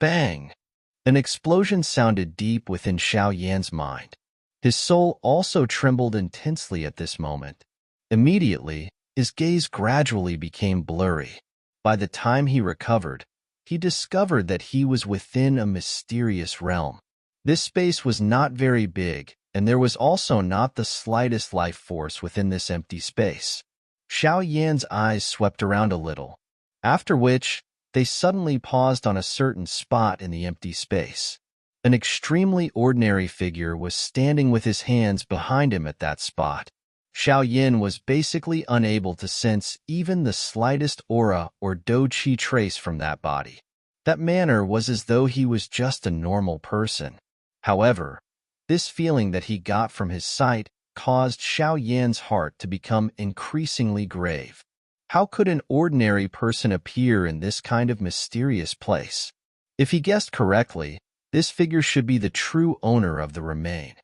Bang! An explosion sounded deep within Xiao Yan's mind. His soul also trembled intensely at this moment. Immediately, his gaze gradually became blurry. By the time he recovered, he discovered that he was within a mysterious realm. This space was not very big, and there was also not the slightest life force within this empty space. Xiao Yan's eyes swept around a little, after which they suddenly paused on a certain spot in the empty space. An extremely ordinary figure was standing with his hands behind him at that spot. Xiao Yan was basically unable to sense even the slightest aura or dou-qi trace from that body. That manner was as though he was just a normal person. However, this feeling that he got from his sight caused Xiao Yan's heart to become increasingly grave. How could an ordinary person appear in this kind of mysterious place? If he guessed correctly, this figure should be the true owner of the remain.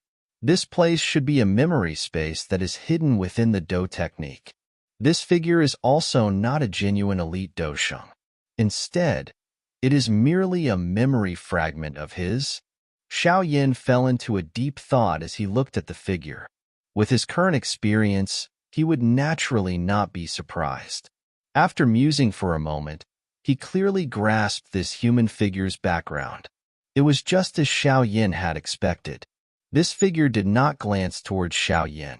This place should be a memory space that is hidden within the Dou technique. This figure is also not a genuine elite Dousheng. Instead, it is merely a memory fragment of his. Xiao Yan fell into a deep thought as he looked at the figure. With his current experience, he would naturally not be surprised. After musing for a moment, he clearly grasped this human figure's background. It was just as Xiao Yan had expected. This figure did not glance towards Xiao Yan.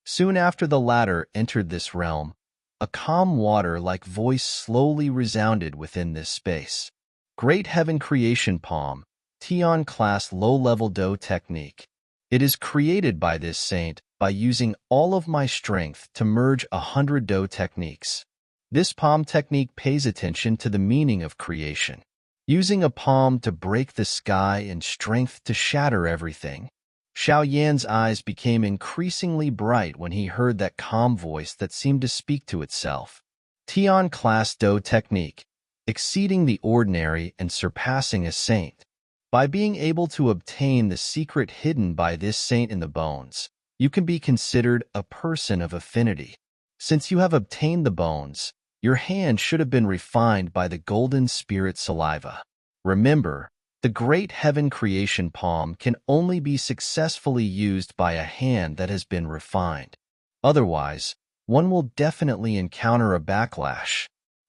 Soon after the latter entered this realm, a calm water-like voice slowly resounded within this space. Great Heaven Creation Palm, Tian Class Low-Level Dou Technique. It is created by this saint by using all of my strength to merge 100 Dou techniques. This palm technique pays attention to the meaning of creation. Using a palm to break the sky and strength to shatter everything. Xiao Yan's eyes became increasingly bright when he heard that calm voice that seemed to speak to itself. Tian Class Dou Technique, exceeding the ordinary and surpassing a saint. By being able to obtain the secret hidden by this saint in the bones, you can be considered a person of affinity. Since you have obtained the bones, your hand should have been refined by the golden spirit saliva. Remember, the Great Heaven Creation Palm can only be successfully used by a hand that has been refined. Otherwise, one will definitely encounter a backlash.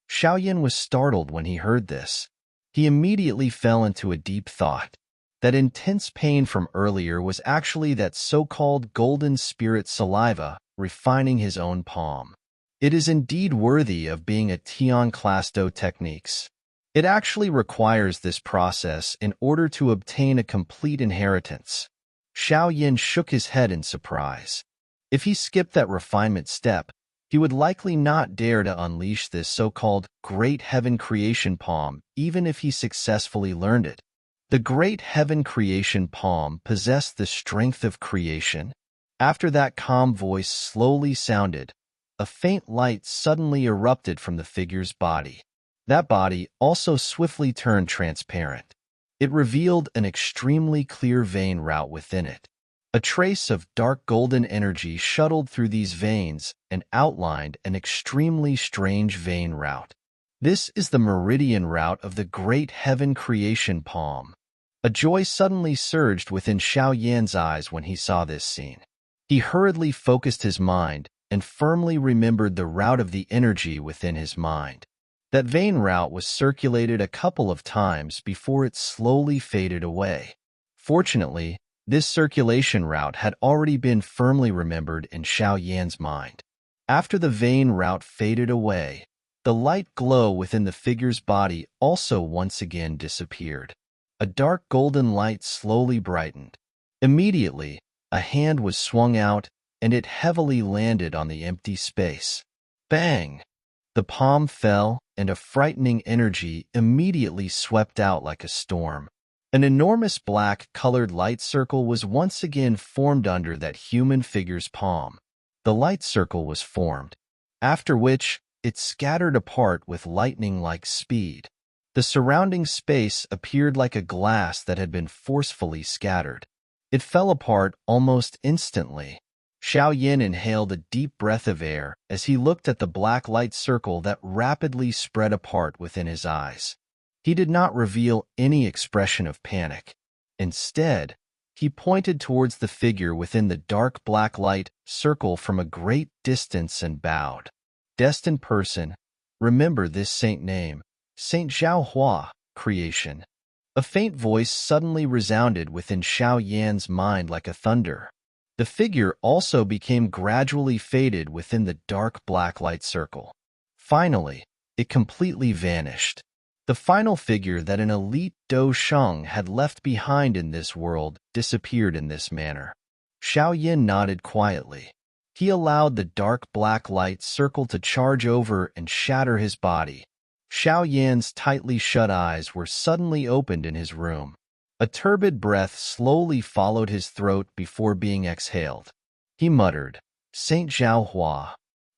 Xiao Yan was startled when he heard this. He immediately fell into a deep thought. That intense pain from earlier was actually that so-called golden spirit saliva refining his own palm. It is indeed worthy of being a Tian Class Dou techniques. It actually requires this process in order to obtain a complete inheritance. Xiao Yan shook his head in surprise. If he skipped that refinement step, he would likely not dare to unleash this so-called Great Heaven Creation Palm, even if he successfully learned it. The Great Heaven Creation Palm possessed the strength of creation. After that calm voice slowly sounded, a faint light suddenly erupted from the figure's body. That body also swiftly turned transparent. It revealed an extremely clear vein route within it. A trace of dark golden energy shuttled through these veins and outlined an extremely strange vein route. This is the meridian route of the Great Heaven Creation Palm. A joy suddenly surged within Xiao Yan's eyes when he saw this scene. He hurriedly focused his mind and firmly remembered the route of the energy within his mind. That vein route was circulated a couple of times before it slowly faded away. Fortunately, this circulation route had already been firmly remembered in Xiao Yan's mind. After the vein route faded away, the light glow within the figure's body also once again disappeared. A dark golden light slowly brightened. Immediately, a hand was swung out, and it heavily landed on the empty space. Bang! The palm fell, and a frightening energy immediately swept out like a storm. An enormous black-colored light circle was once again formed under that human figure's palm. The light circle was formed, after which it scattered apart with lightning-like speed. The surrounding space appeared like a glass that had been forcefully scattered. It fell apart almost instantly. Xiao Yan inhaled a deep breath of air as he looked at the black light circle that rapidly spread apart within his eyes. He did not reveal any expression of panic. Instead, he pointed towards the figure within the dark black light circle from a great distance and bowed. Destined person, remember this saint name, Saint Xiao Hua, creation. A faint voice suddenly resounded within Xiao Yan's mind like a thunder. The figure also became gradually faded within the dark black light circle. Finally, it completely vanished. The final figure that an elite Do Sheng had left behind in this world disappeared in this manner. Xiao Yin nodded quietly. He allowed the dark black light circle to charge over and shatter his body. Xiao Yan's tightly shut eyes were suddenly opened in his room. A turbid breath slowly followed his throat before being exhaled. He muttered, "Saint Xiao Hua."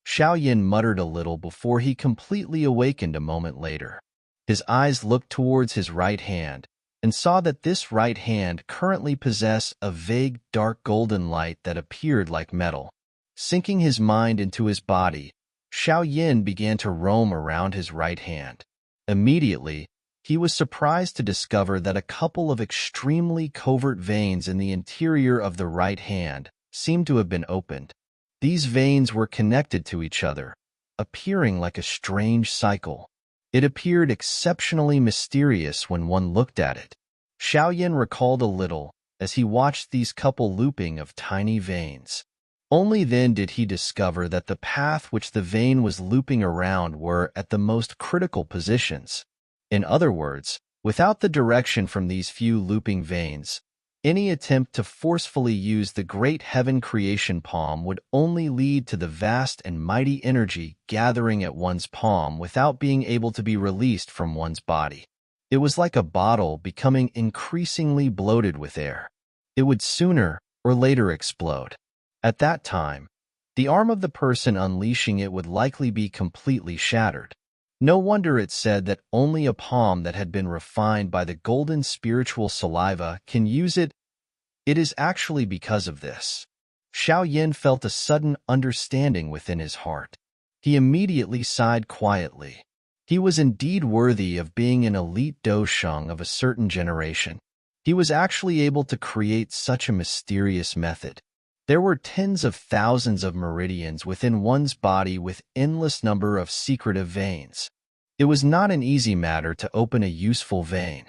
Xiao Yin muttered a little before he completely awakened a moment later. His eyes looked towards his right hand and saw that this right hand currently possessed a vague dark golden light that appeared like metal. Sinking his mind into his body, Xiao Yin began to roam around his right hand. Immediately, he was surprised to discover that a couple of extremely covert veins in the interior of the right hand seemed to have been opened. These veins were connected to each other, appearing like a strange cycle. It appeared exceptionally mysterious when one looked at it. Xiao Yin recalled a little as he watched these couple looping of tiny veins. Only then did he discover that the path which the vein was looping around were at the most critical positions. In other words, without the direction from these few looping veins, any attempt to forcefully use the great heaven creation palm would only lead to the vast and mighty energy gathering at one's palm without being able to be released from one's body. It was like a bottle becoming increasingly bloated with air. It would sooner or later explode. At that time, the arm of the person unleashing it would likely be completely shattered. No wonder it said that only a palm that had been refined by the golden spiritual saliva can use it. It is actually because of this. Xiao Yin felt a sudden understanding within his heart. He immediately sighed quietly. He was indeed worthy of being an elite Do Sheng of a certain generation. He was actually able to create such a mysterious method. There were tens of thousands of meridians within one's body with endless number of secretive veins. It was not an easy matter to open a useful vein.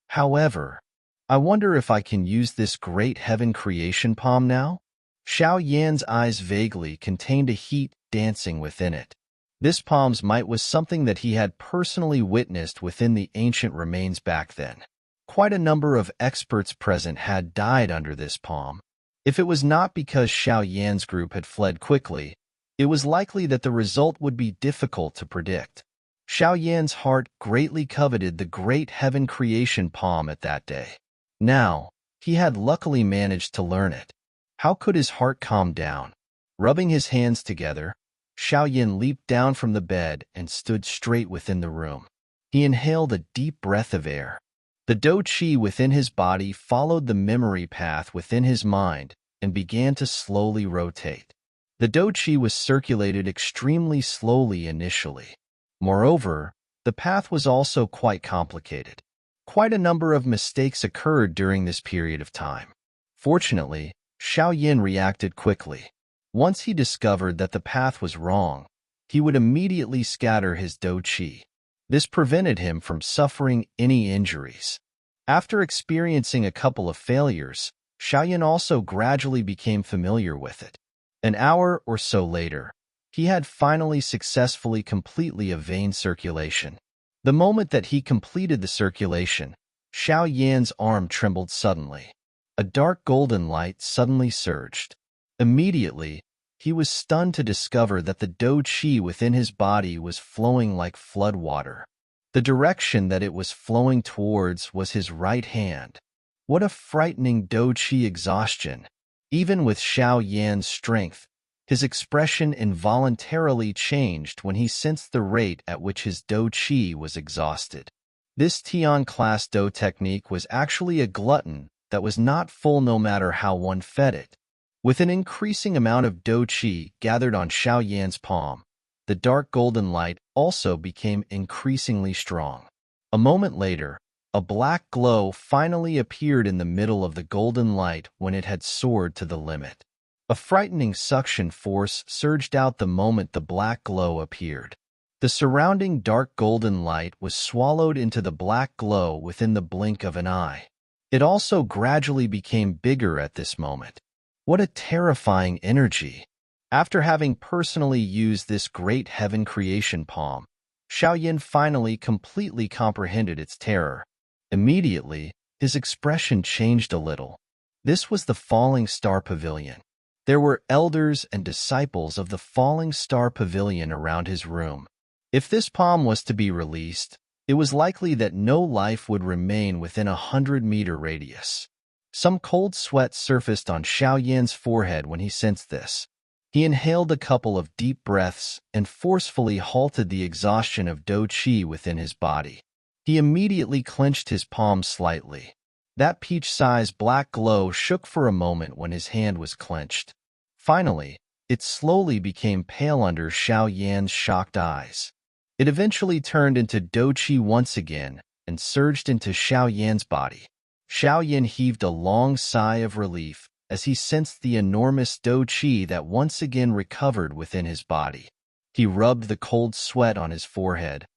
However, I wonder if I can use this great heaven creation palm now? Xiao Yan's eyes vaguely contained a heat dancing within it. This palm's might was something that he had personally witnessed within the ancient remains back then. Quite a number of experts present had died under this palm. If it was not because Xiao Yan's group had fled quickly, it was likely that the result would be difficult to predict. Xiao Yan's heart greatly coveted the great heaven creation palm at that day. Now, he had luckily managed to learn it. How could his heart calm down? Rubbing his hands together, Xiao Yan leaped down from the bed and stood straight within the room. He inhaled a deep breath of air. The Do Qi within his body followed the memory path within his mind and began to slowly rotate. The Do Qi was circulated extremely slowly initially. Moreover, the path was also quite complicated. Quite a number of mistakes occurred during this period of time. Fortunately, Xiao Yin reacted quickly. Once he discovered that the path was wrong, he would immediately scatter his Do Qi. This prevented him from suffering any injuries. After experiencing a couple of failures, Xiao Yin also gradually became familiar with it. An hour or so later, he had finally successfully completely a vein circulation. The moment that he completed the circulation, Xiao Yan's arm trembled suddenly. A dark golden light suddenly surged. Immediately, he was stunned to discover that the Do Qi within his body was flowing like flood water. The direction that it was flowing towards was his right hand. What a frightening Do Qi exhaustion! Even with Xiao Yan's strength, his expression involuntarily changed when he sensed the rate at which his Do Qi was exhausted. This Tian class Do technique was actually a glutton that was not full no matter how one fed it. With an increasing amount of Do Qi gathered on Xiao Yan's palm, the dark golden light also became increasingly strong. A moment later, a black glow finally appeared in the middle of the golden light when it had soared to the limit. A frightening suction force surged out the moment the black glow appeared. The surrounding dark golden light was swallowed into the black glow within the blink of an eye. It also gradually became bigger at this moment. What a terrifying energy! After having personally used this great heaven creation palm, Xiao finally completely comprehended its terror. Immediately, his expression changed a little. This was the Falling Star Pavilion. There were elders and disciples of the Falling Star Pavilion around his room. If this palm was to be released, it was likely that no life would remain within a 100-meter radius. Some cold sweat surfaced on Xiao forehead when he sensed this. He inhaled a couple of deep breaths and forcefully halted the exhaustion of Do Qi within his body. He immediately clenched his palm slightly. That peach-sized black glow shook for a moment when his hand was clenched. Finally, it slowly became pale under Xiao shocked eyes. It eventually turned into Do Qi once again and surged into Xiao body. Xiao heaved a long sigh of relief as he sensed the enormous Do Qi that once again recovered within his body. He rubbed the cold sweat on his forehead,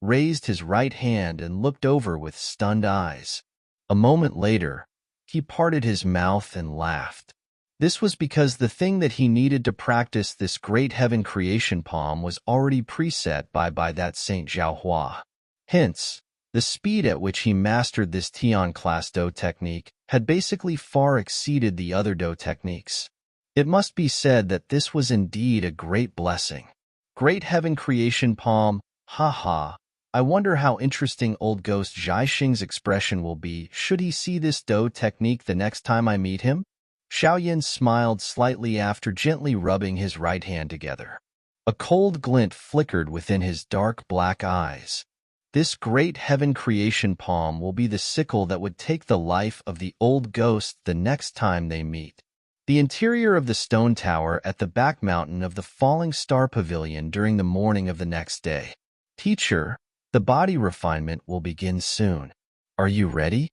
raised his right hand and looked over with stunned eyes. A moment later, he parted his mouth and laughed. This was because the thing that he needed to practice this great heaven creation palm was already preset by that Saint Xiaohua. Hence, the speed at which he mastered this Tian class Do technique had basically far exceeded the other Do techniques. It must be said that this was indeed a great blessing. Great heaven creation palm, haha. I wonder how interesting old ghost Zhaixing's expression will be should he see this Do technique the next time I meet him? Xiao smiled slightly after gently rubbing his right hand together. A cold glint flickered within his dark black eyes. This great heaven creation palm will be the sickle that would take the life of the old ghost the next time they meet. The interior of the stone tower at the back mountain of the Falling Star Pavilion during the morning of the next day. Teacher, the body refinement will begin soon. Are you ready?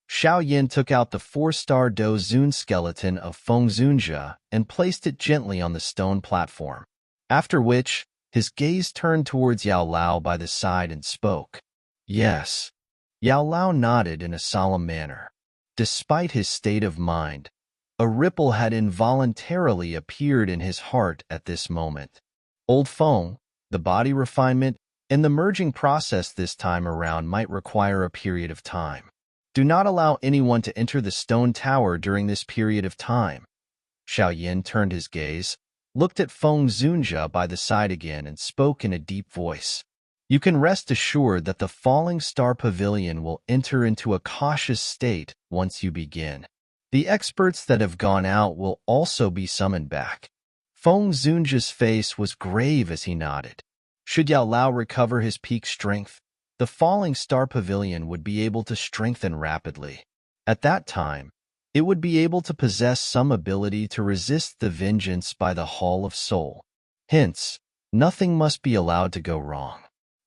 Xiao took out the 4-star Do Zun skeleton of Feng Zunjia and placed it gently on the stone platform. After which, his gaze turned towards Yao Lao by the side and spoke. Yes. Yao Lao nodded in a solemn manner. Despite his state of mind, a ripple had involuntarily appeared in his heart at this moment. Old Feng, the body refinement, and the merging process this time around might require a period of time. Do not allow anyone to enter the stone tower during this period of time. Xiao turned his gaze, looked at Feng Zunjia by the side again and spoke in a deep voice. You can rest assured that the Falling Star Pavilion will enter into a cautious state once you begin. The experts that have gone out will also be summoned back. Feng Zunjia's face was grave as he nodded. Should Yao Lao recover his peak strength, the Falling Star Pavilion would be able to strengthen rapidly. At that time, it would be able to possess some ability to resist the vengeance by the Hall of Soul. Hence, nothing must be allowed to go wrong.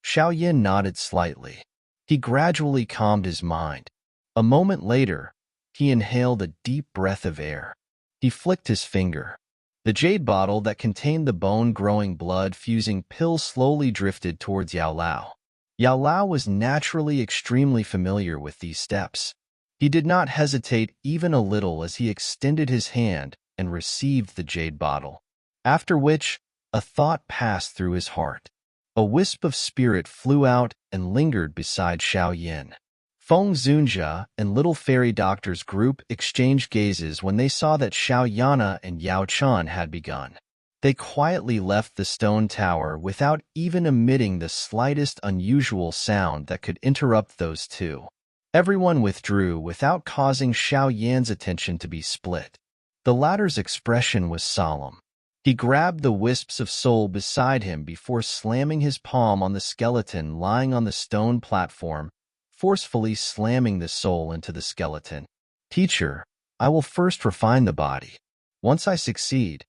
Xiao nodded slightly. He gradually calmed his mind. A moment later, he inhaled a deep breath of air. He flicked his finger. The jade bottle that contained the bone-growing blood-fusing pill slowly drifted towards Yao Lao. Yao Lao was naturally extremely familiar with these steps. He did not hesitate even a little as he extended his hand and received the jade bottle. After which, a thought passed through his heart. A wisp of spirit flew out and lingered beside Xiao. Feng Zunjia and Little Fairy Doctor's group exchanged gazes when they saw that Xiao and Yao Chan had begun. They quietly left the stone tower without even emitting the slightest unusual sound that could interrupt those two. Everyone withdrew without causing Xiao attention to be split. The latter's expression was solemn. He grabbed the wisps of soul beside him before slamming his palm on the skeleton lying on the stone platform, forcefully slamming the soul into the skeleton. Teacher, I will first refine the body. Once I succeed,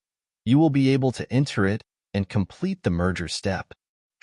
you will be able to enter it and complete the merger step.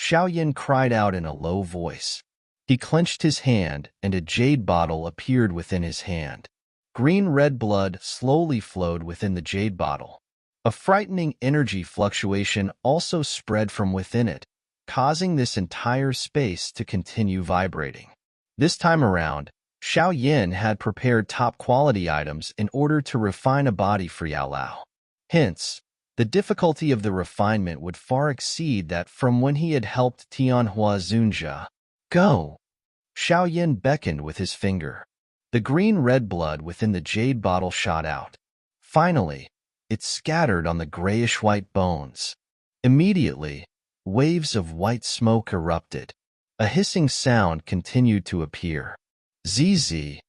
Xiao cried out in a low voice. He clenched his hand, and a jade bottle appeared within his hand. Green-red blood slowly flowed within the jade bottle. A frightening energy fluctuation also spread from within it, causing this entire space to continue vibrating. This time around, Xiao Yin had prepared top-quality items in order to refine a body for Yao Lao. Hence, the difficulty of the refinement would far exceed that from when he had helped Tianhua Zunjia. Go! Xiao Yin beckoned with his finger. The green-red blood within the jade bottle shot out. Finally, it scattered on the grayish-white bones. Immediately, waves of white smoke erupted. A hissing sound continued to appear. ZZ.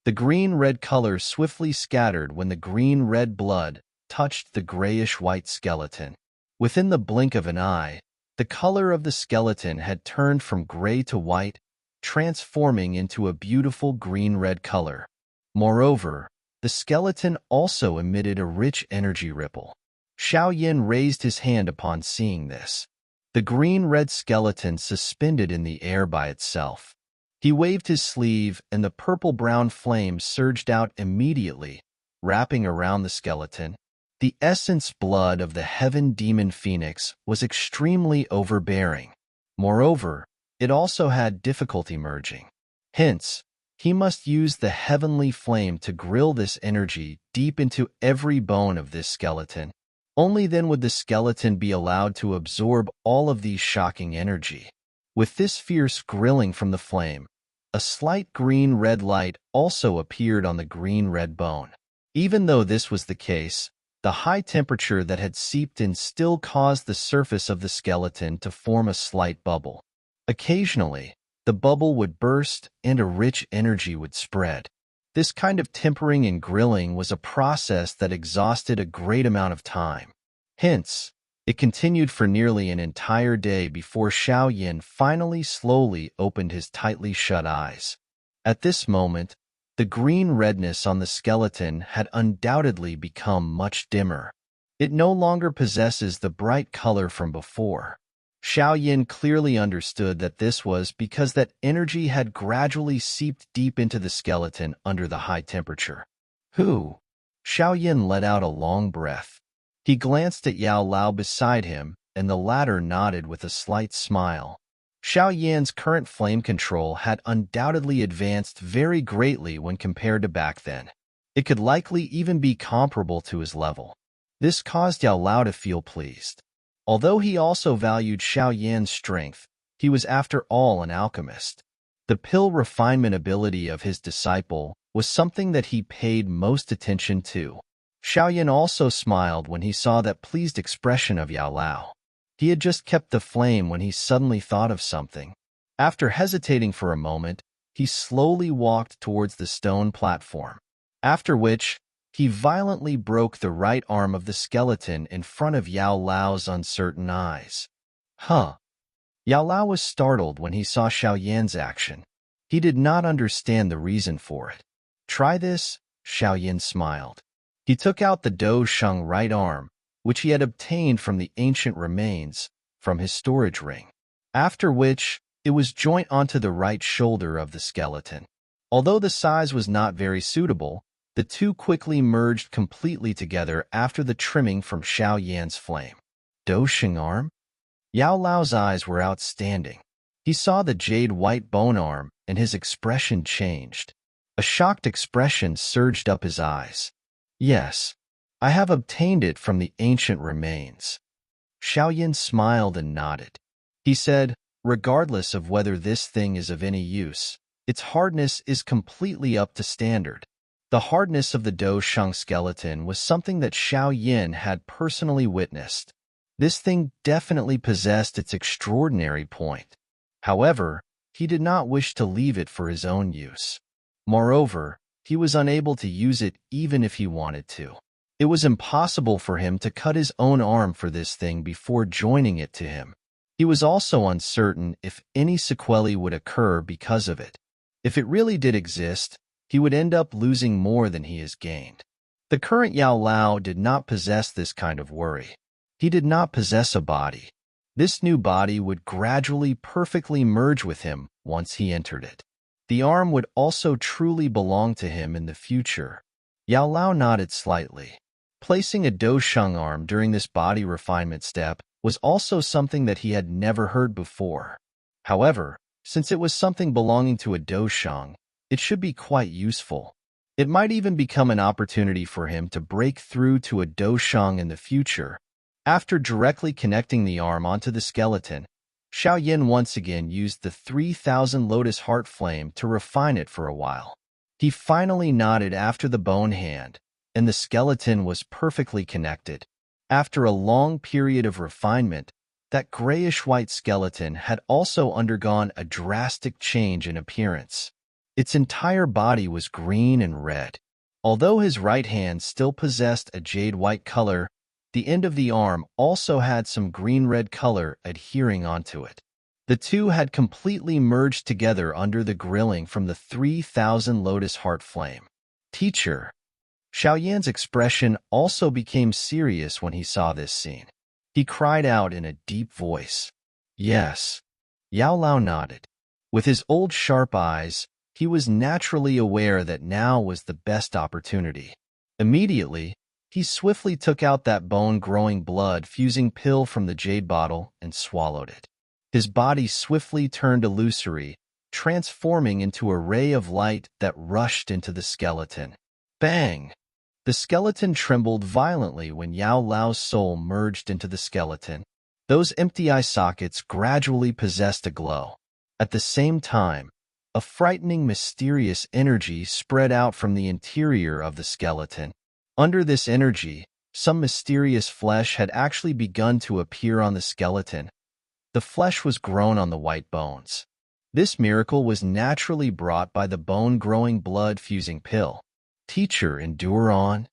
The green-red color swiftly scattered when the green-red blood touched the grayish-white skeleton. Within the blink of an eye, the color of the skeleton had turned from gray to white, transforming into a beautiful green-red color. Moreover, the skeleton also emitted a rich energy ripple. Xiao Yin raised his hand upon seeing this. The green-red skeleton suspended in the air by itself. He waved his sleeve, and the purple-brown flame surged out immediately, wrapping around the skeleton. The essence blood of the heaven demon phoenix was extremely overbearing. Moreover, it also had difficulty merging. Hence, he must use the heavenly flame to grill this energy deep into every bone of this skeleton. Only then would the skeleton be allowed to absorb all of these shocking energy. With this fierce grilling from the flame, a slight green-red light also appeared on the green-red bone. Even though this was the case, the high temperature that had seeped in still caused the surface of the skeleton to form a slight bubble. Occasionally, the bubble would burst and a rich energy would spread. This kind of tempering and grilling was a process that exhausted a great amount of time. Hence, it continued for nearly an entire day before Xiao Yin finally slowly opened his tightly shut eyes. At this moment, the green redness on the skeleton had undoubtedly become much dimmer. It no longer possesses the bright color from before. Xiao Yin clearly understood that this was because that energy had gradually seeped deep into the skeleton under the high temperature. Who? Xiao Yin let out a long breath. He glanced at Yao Lao beside him, and the latter nodded with a slight smile. Xiao Yan's current flame control had undoubtedly advanced very greatly when compared to back then. It could likely even be comparable to his level. This caused Yao Lao to feel pleased. Although he also valued Xiao Yan's strength, he was after all an alchemist. The pill refinement ability of his disciple was something that he paid most attention to. Xiao Yan also smiled when he saw that pleased expression of Yao Lao. He had just kept the flame when he suddenly thought of something. After hesitating for a moment, he slowly walked towards the stone platform. After which, he violently broke the right arm of the skeleton in front of Yao Lao's uncertain eyes. Huh. Yao Lao was startled when he saw Xiao Yan's action. He did not understand the reason for it. Try this, Xiao Yan smiled. He took out the Do Sheng right arm, which he had obtained from the ancient remains, from his storage ring. After which, it was joint onto the right shoulder of the skeleton. Although the size was not very suitable, the two quickly merged completely together after the trimming from Xiao Yan's flame. Do Sheng arm? Yao Lao's eyes were outstanding. He saw the jade white bone arm, and his expression changed. A shocked expression surged up his eyes. Yes, I have obtained it from the ancient remains. Xiao Yan smiled and nodded. He said, regardless of whether this thing is of any use, its hardness is completely up to standard. The hardness of the Do Sheng skeleton was something that Xiao Yan had personally witnessed. This thing definitely possessed its extraordinary point. However, he did not wish to leave it for his own use. Moreover, he was unable to use it even if he wanted to. It was impossible for him to cut his own arm for this thing before joining it to him. He was also uncertain if any sequelae would occur because of it. If it really did exist, he would end up losing more than he has gained. The current Yao Lao did not possess this kind of worry. He did not possess a body. This new body would gradually perfectly merge with him once he entered it. The arm would also truly belong to him in the future. Yao Lao nodded slightly. Placing a Dosheng arm during this body refinement step was also something that he had never heard before. However, since it was something belonging to a Dosheng, it should be quite useful. It might even become an opportunity for him to break through to a Dosheng in the future. After directly connecting the arm onto the skeleton, Xiao Yin once again used the 3000 Lotus Heart Flame to refine it for a while. He finally nodded after the bone hand, and the skeleton was perfectly connected. After a long period of refinement, that grayish-white skeleton had also undergone a drastic change in appearance. Its entire body was green and red. Although his right hand still possessed a jade-white color, the end of the arm also had some green-red color adhering onto it. The two had completely merged together under the grilling from the 3000 Lotus Heart Flame. Teacher. Xiao Yan's expression also became serious when he saw this scene. He cried out in a deep voice. Yes. Yao Lao nodded. With his old sharp eyes, he was naturally aware that now was the best opportunity. Immediately, he swiftly took out that bone-growing blood-fusing pill from the jade bottle and swallowed it. His body swiftly turned illusory, transforming into a ray of light that rushed into the skeleton. Bang! The skeleton trembled violently when Yao Lao's soul merged into the skeleton. Those empty eye sockets gradually possessed a glow. At the same time, a frightening, mysterious energy spread out from the interior of the skeleton. Under this energy, some mysterious flesh had actually begun to appear on the skeleton. The flesh was grown on the white bones. This miracle was naturally brought by the bone-growing blood-fusing pill. Teacher, endure on.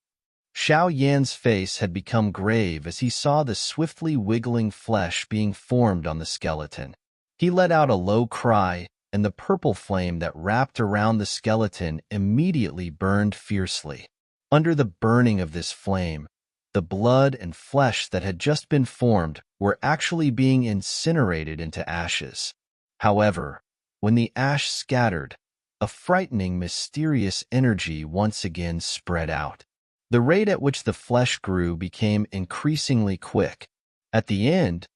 Xiao Yan's face had become grave as he saw the swiftly wiggling flesh being formed on the skeleton. He let out a low cry, and the purple flame that wrapped around the skeleton immediately burned fiercely. Under the burning of this flame, the blood and flesh that had just been formed were actually being incinerated into ashes. However, when the ash scattered, a frightening, mysterious energy once again spread out. The rate at which the flesh grew became increasingly quick. At the end,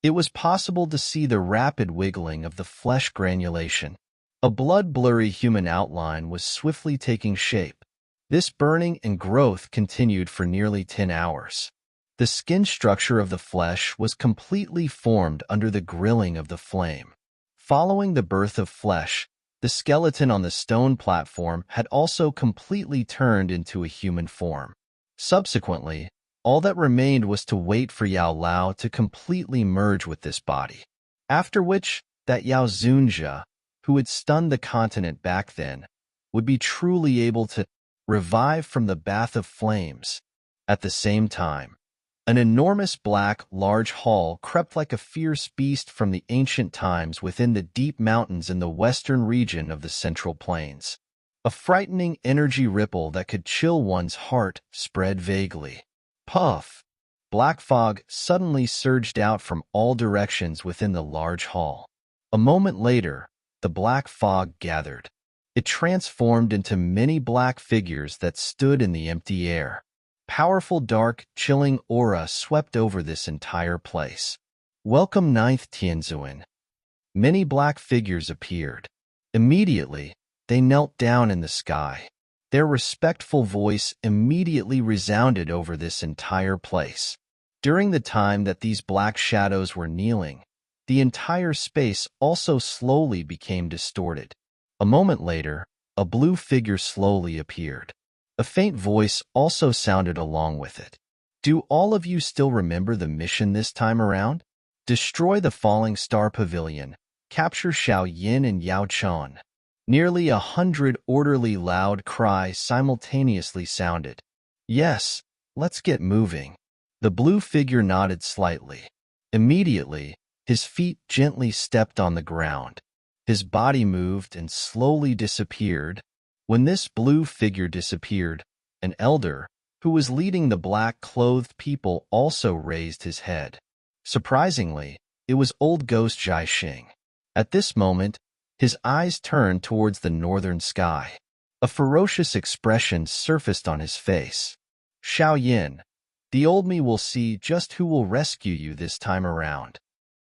it was possible to see the rapid wiggling of the flesh granulation. A blood-blurry human outline was swiftly taking shape. This burning and growth continued for nearly 10 hours. The skin structure of the flesh was completely formed under the grilling of the flame. Following the birth of flesh, the skeleton on the stone platform had also completely turned into a human form. Subsequently, all that remained was to wait for Yao Lao to completely merge with this body. After which, that Yao Zunjia, who had stunned the continent back then, would be truly able to revive from the bath of flames. At the same time, an enormous black, large hall crept like a fierce beast from the ancient times within the deep mountains in the western region of the Central Plains. A frightening energy ripple that could chill one's heart spread vaguely. Puff! Black fog suddenly surged out from all directions within the large hall. A moment later, the black fog gathered. It transformed into many black figures that stood in the empty air. Powerful, dark, chilling aura swept over this entire place. Welcome, Ninth Tianzuan. Many black figures appeared. Immediately, they knelt down in the sky. Their respectful voice immediately resounded over this entire place. During the time that these black shadows were kneeling, the entire space also slowly became distorted. A moment later, a blue figure slowly appeared. A faint voice also sounded along with it. Do all of you still remember the mission this time around? Destroy the Falling Star Pavilion, capture Xiao Yin and Yao Chun. Nearly 100 orderly loud cries simultaneously sounded. Yes, let's get moving. The blue figure nodded slightly. Immediately, his feet gently stepped on the ground. His body moved and slowly disappeared. When this blue figure disappeared, an elder, who was leading the black-clothed people, also raised his head. Surprisingly, it was old ghost Jai Xing. At this moment, His eyes turned towards the northern sky. A ferocious expression surfaced on his face. Xiao Yin, the old me will see just who will rescue you this time around.